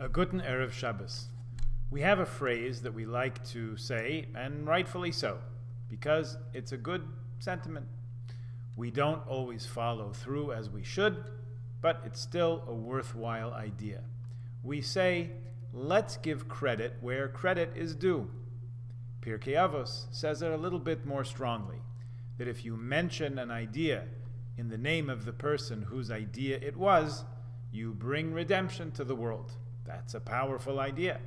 A guten Erev Shabbos. We have a phrase that we like to say, and rightfully so, because it's a good sentiment. We don't always follow through as we should, but it's still a worthwhile idea. We say, let's give credit where credit is due. Pirkei Avos says it a little bit more strongly, that if you mention an idea in the name of the person whose idea it was, you bring redemption to the world. That's a powerful idea.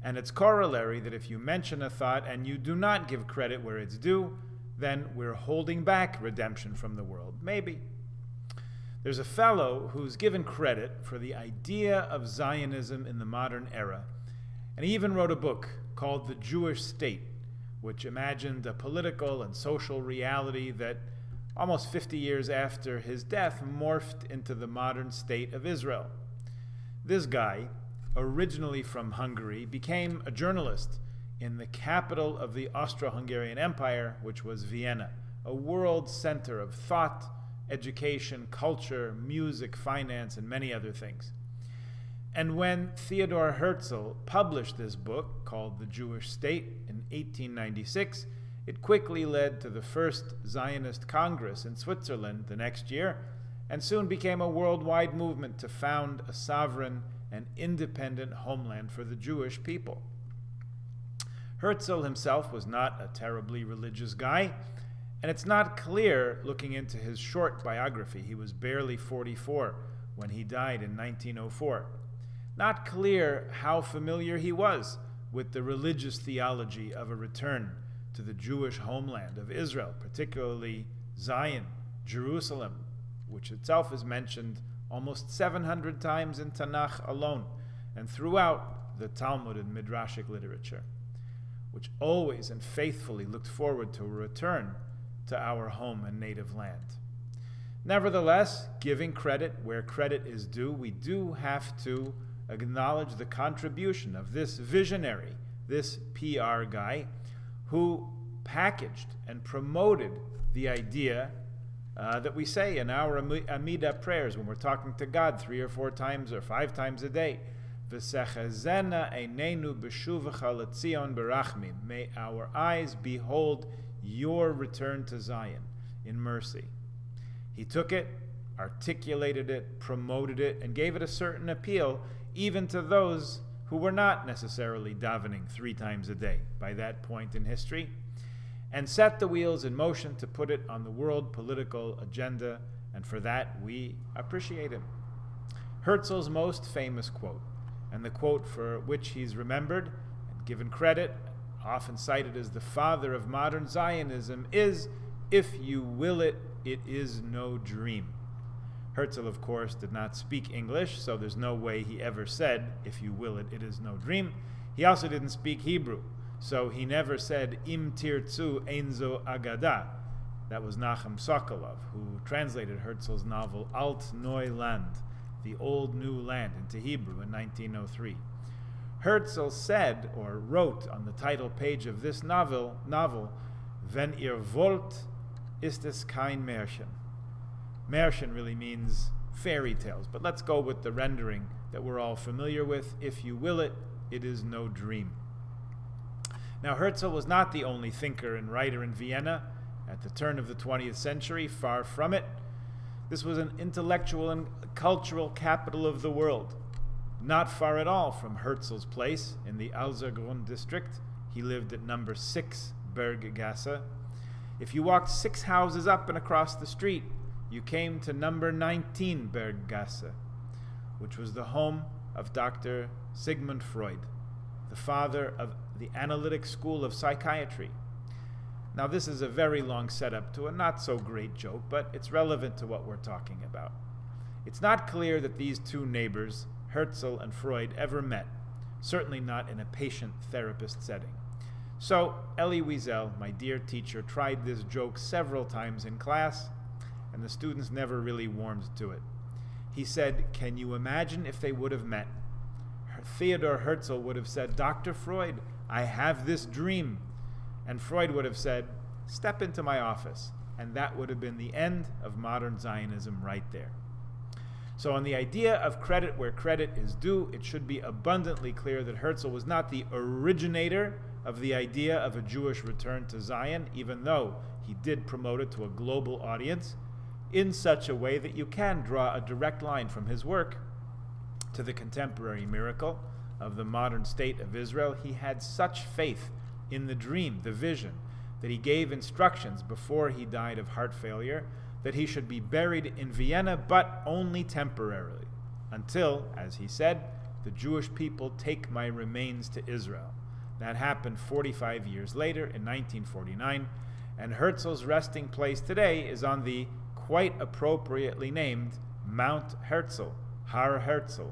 And it's corollary that if you mention a thought and you do not give credit where it's due, then we're holding back redemption from the world. Maybe. There's a fellow who's given credit for the idea of Zionism in the modern era, and he even wrote a book called The Jewish State, which imagined a political and social reality that almost 50 years after his death morphed into the modern state of Israel. This guy, originally from Hungary, became a journalist in the capital of the Austro-Hungarian Empire, which was Vienna, a world center of thought, education, culture, music, finance, and many other things. And when Theodor Herzl published this book called The Jewish State in 1896, it quickly led to the first Zionist Congress in Switzerland the next year, and soon became a worldwide movement to found a sovereign and independent homeland for the Jewish people. Herzl himself was not a terribly religious guy, and it's not clear looking into his short biography. He was barely 44 when he died in 1904. Not clear how familiar he was with the religious theology of a return to the Jewish homeland of Israel, particularly Zion, Jerusalem, which itself is mentioned almost 700 times in Tanakh alone, and throughout the Talmud and Midrashic literature, which always and faithfully looked forward to a return to our home and native land. Nevertheless, giving credit where credit is due, we do have to acknowledge the contribution of this visionary, this PR guy, who packaged and promoted the idea that we say in our Amidah prayers when we're talking to God 3 or 4 times or 5 times a day. V'sechazena einenu b'shuvacha l'tzion berachmim. May our eyes behold your return to Zion in mercy. He took it, articulated it, promoted it, and gave it a certain appeal even to those who were not necessarily davening 3 times a day by that point in history, and set the wheels in motion to put it on the world political agenda, and for that we appreciate him. Herzl's most famous quote, and the quote for which he's remembered and given credit, often cited as the father of modern Zionism, is, "If you will it, it is no dream." Herzl, of course, did not speak English, so there's no way he ever said, "If you will it, it is no dream." He also didn't speak Hebrew, so he never said, "Im tirtzu einzo agada." That was Nachum Sokolov, who translated Herzl's novel Alt Neu Land, The Old New Land, into Hebrew in 1903. Herzl said, or wrote on the title page of this novel, "Wenn ihr wollt, ist es kein Märchen." Märchen really means fairy tales, but let's go with the rendering that we're all familiar with. "If you will it, it is no dream." Now, Herzl was not the only thinker and writer in Vienna at the turn of the 20th century, far from it. This was an intellectual and cultural capital of the world. Not far at all from Herzl's place in the Alsergrund district. He lived at number 6 Berggasse. If you walked 6 houses up and across the street, you came to number 19 Berggasse, which was the home of Dr. Sigmund Freud, the father of the analytic school of psychiatry. Now, this is a very long setup to a not-so-great joke, but it's relevant to what we're talking about. It's not clear that these 2 neighbors, Herzl and Freud, ever met, certainly not in a patient-therapist setting. So, Elie Wiesel, my dear teacher, tried this joke several times in class, and the students never really warmed to it. He said, "Can you imagine if they would have met? Theodor Herzl would have said, 'Dr. Freud, I have this dream.' And Freud would have said, 'Step into my office.' And that would have been the end of modern Zionism right there." So on the idea of credit where credit is due, it should be abundantly clear that Herzl was not the originator of the idea of a Jewish return to Zion, even though he did promote it to a global audience in such a way that you can draw a direct line from his work to the contemporary miracle of the modern state of Israel. He had such faith in the dream, the vision, that he gave instructions before he died of heart failure that he should be buried in Vienna, but only temporarily, until, as he said, the Jewish people take my remains to Israel. That happened 45 years later, in 1949, and Herzl's resting place today is on the quite appropriately named Mount Herzl, Har Herzl,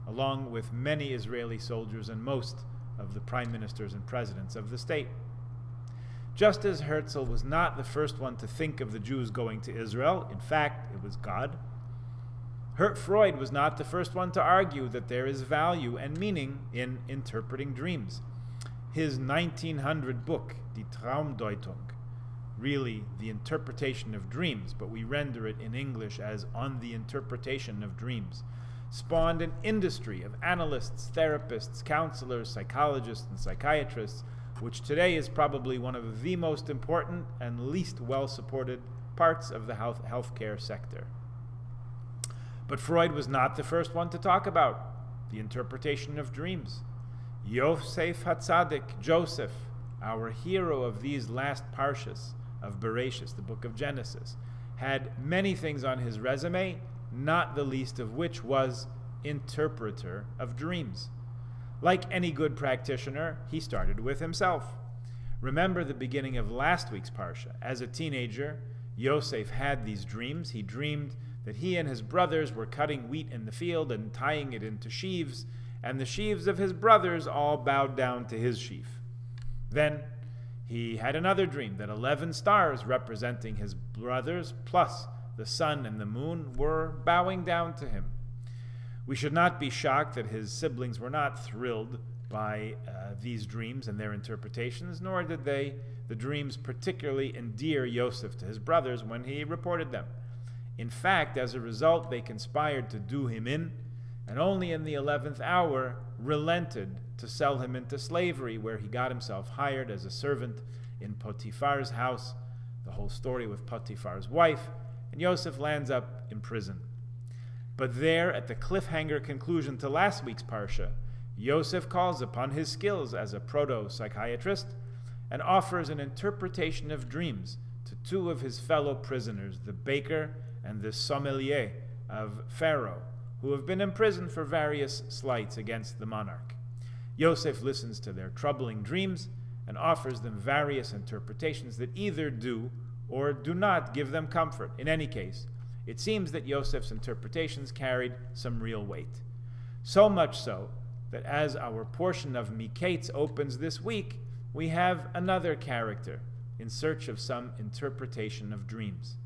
along with many Israeli soldiers and most of the prime ministers and presidents of the state. Just as Herzl was not the first one to think of the Jews going to Israel, in fact, it was God, Freud was not the first one to argue that there is value and meaning in interpreting dreams. His 1900 book, Die Traumdeutung, really the interpretation of dreams, but we render it in English as On the Interpretation of Dreams, spawned an industry of analysts, therapists, counselors, psychologists, and psychiatrists, which today is probably one of the most important and least well-supported parts of the healthcare sector. But Freud was not the first one to talk about the interpretation of dreams. Yosef Hatzadik, Joseph, our hero of these last parshas of Bereshis, the book of Genesis, had many things on his resume, not the least of which was interpreter of dreams. Like any good practitioner, he started with himself. Remember the beginning of last week's parsha. As a teenager, Yosef had these dreams. He dreamed that he and his brothers were cutting wheat in the field and tying it into sheaves, and the sheaves of his brothers all bowed down to his sheaf. Then he had another dream that 11 stars representing his brothers, plus the sun and the moon, were bowing down to him. We should not be shocked that his siblings were not thrilled by these dreams and their interpretations, nor did the dreams particularly endear Yosef to his brothers when he reported them. In fact, as a result, they conspired to do him in, and only in the 11th hour relented to sell him into slavery, where he got himself hired as a servant in Potiphar's house, the whole story with Potiphar's wife, and Yosef lands up in prison. But there, at the cliffhanger conclusion to last week's parsha, Yosef calls upon his skills as a proto-psychiatrist and offers an interpretation of dreams to two of his fellow prisoners, the baker and the sommelier of Pharaoh, who have been imprisoned for various slights against the monarch. Yosef listens to their troubling dreams and offers them various interpretations that either do or do not give them comfort. In any case, it seems that Yosef's interpretations carried some real weight. So much so that as our portion of Mikeitz opens this week, we have another character in search of some interpretation of dreams.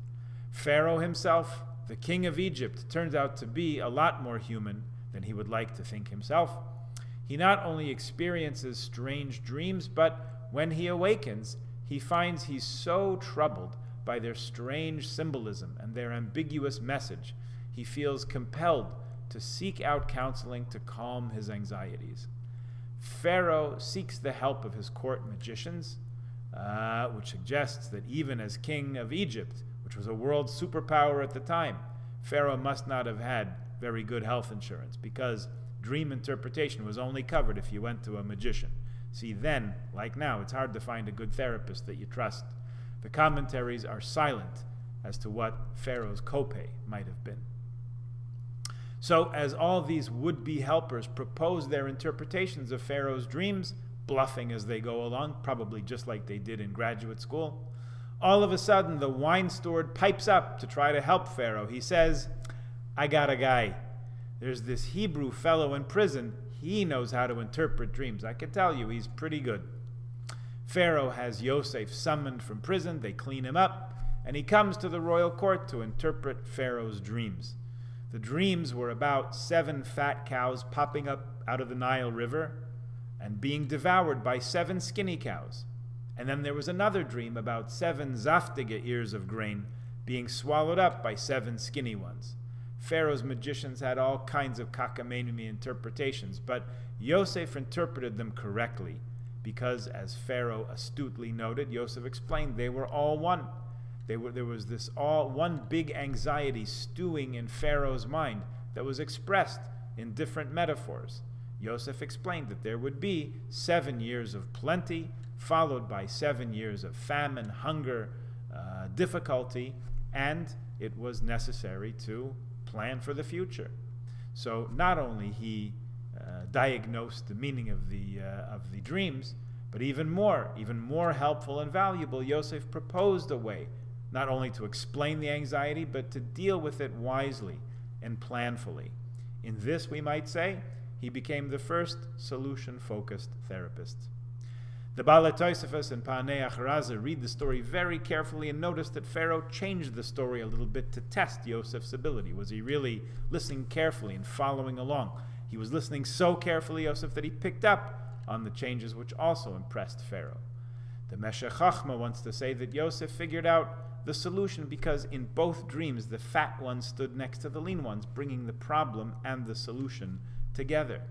Pharaoh himself, the king of Egypt, turns out to be a lot more human than he would like to think himself. He not only experiences strange dreams, but when he awakens, he finds he's so troubled by their strange symbolism and their ambiguous message, he feels compelled to seek out counseling to calm his anxieties. Pharaoh seeks the help of his court magicians, which suggests that even as king of Egypt, which was a world superpower at the time, Pharaoh must not have had very good health insurance, because dream interpretation was only covered if you went to a magician. See, then, like now, it's hard to find a good therapist that you trust. The commentaries are silent as to what Pharaoh's copay might have been. So, as all these would-be helpers propose their interpretations of Pharaoh's dreams, bluffing as they go along, probably just like they did in graduate school, all of a sudden the wine steward pipes up to try to help Pharaoh. He says, "I got a guy. There's this Hebrew fellow in prison. He knows how to interpret dreams. I can tell you, he's pretty good." Pharaoh has Yosef summoned from prison. They clean him up, and he comes to the royal court to interpret Pharaoh's dreams. The dreams were about 7 fat cows popping up out of the Nile River and being devoured by 7 skinny cows. And then there was another dream about 7 zaftige ears of grain being swallowed up by 7 skinny ones. Pharaoh's magicians had all kinds of cockamamie interpretations, but Yosef interpreted them correctly because, as Pharaoh astutely noted, Yosef explained, they were all one. There was this one big anxiety stewing in Pharaoh's mind that was expressed in different metaphors. Yosef explained that there would be 7 years of plenty, followed by 7 years of famine, hunger, difficulty, and it was necessary to plan for the future. So not only he diagnosed the meaning of the dreams, but even more helpful and valuable, Yosef proposed a way not only to explain the anxiety, but to deal with it wisely and planfully. In this, we might say, he became the first solution-focused therapist. The Baalei Tosafos and Panei Acharaza read the story very carefully and notice that Pharaoh changed the story a little bit to test Yosef's ability. Was he really listening carefully and following along? He was listening so carefully, Yosef, that he picked up on the changes which also impressed Pharaoh. The Meshech Chachma wants to say that Yosef figured out the solution because in both dreams the fat ones stood next to the lean ones, bringing the problem and the solution together.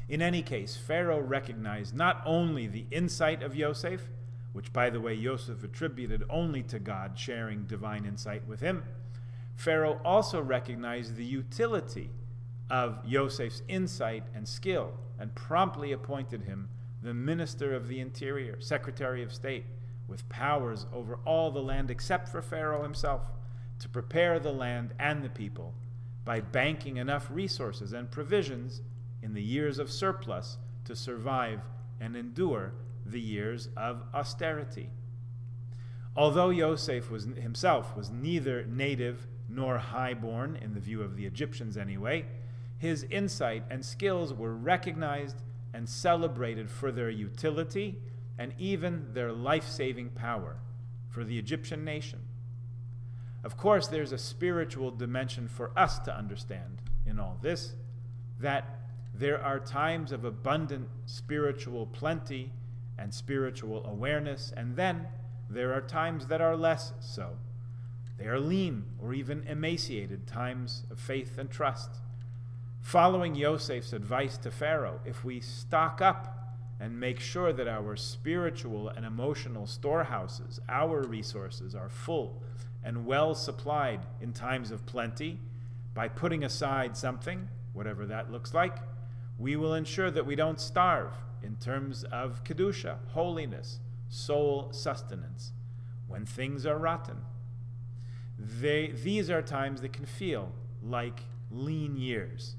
In any case, Pharaoh recognized not only the insight of Yosef, which, by the way, Yosef attributed only to God sharing divine insight with him. Pharaoh also recognized the utility of Yosef's insight and skill and promptly appointed him the Minister of the Interior, Secretary of State, with powers over all the land except for Pharaoh himself, to prepare the land and the people by banking enough resources and provisions in the years of surplus to survive and endure the years of austerity. Although Yosef himself was neither native nor highborn, in the view of the Egyptians anyway, his insight and skills were recognized and celebrated for their utility and even their life-saving power for the Egyptian nation. Of course, there's a spiritual dimension for us to understand in all this, that there are times of abundant spiritual plenty and spiritual awareness, and then there are times that are less so. They are lean or even emaciated times of faith and trust. Following Yosef's advice to Pharaoh, if we stock up and make sure that our spiritual and emotional storehouses, our resources, are full and well supplied in times of plenty, by putting aside something, whatever that looks like, we will ensure that we don't starve in terms of kedusha, holiness, soul sustenance, when things are rotten. These are times that can feel like lean years,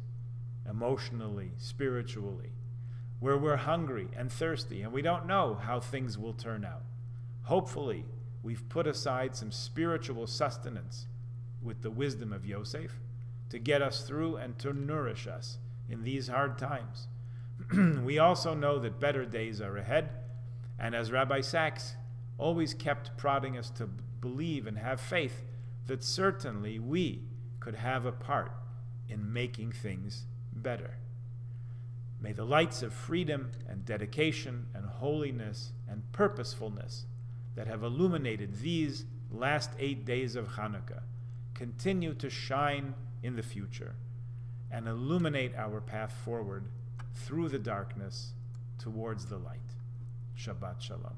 emotionally, spiritually, where we're hungry and thirsty and we don't know how things will turn out. Hopefully, we've put aside some spiritual sustenance with the wisdom of Yosef to get us through and to nourish us in these hard times. We also know that better days are ahead, and as Rabbi Sachs always kept prodding us to believe and have faith, that certainly we could have a part in making things better. May the lights of freedom and dedication and holiness and purposefulness that have illuminated these last 8 days of Hanukkah continue to shine in the future and illuminate our path forward through the darkness towards the light. Shabbat Shalom.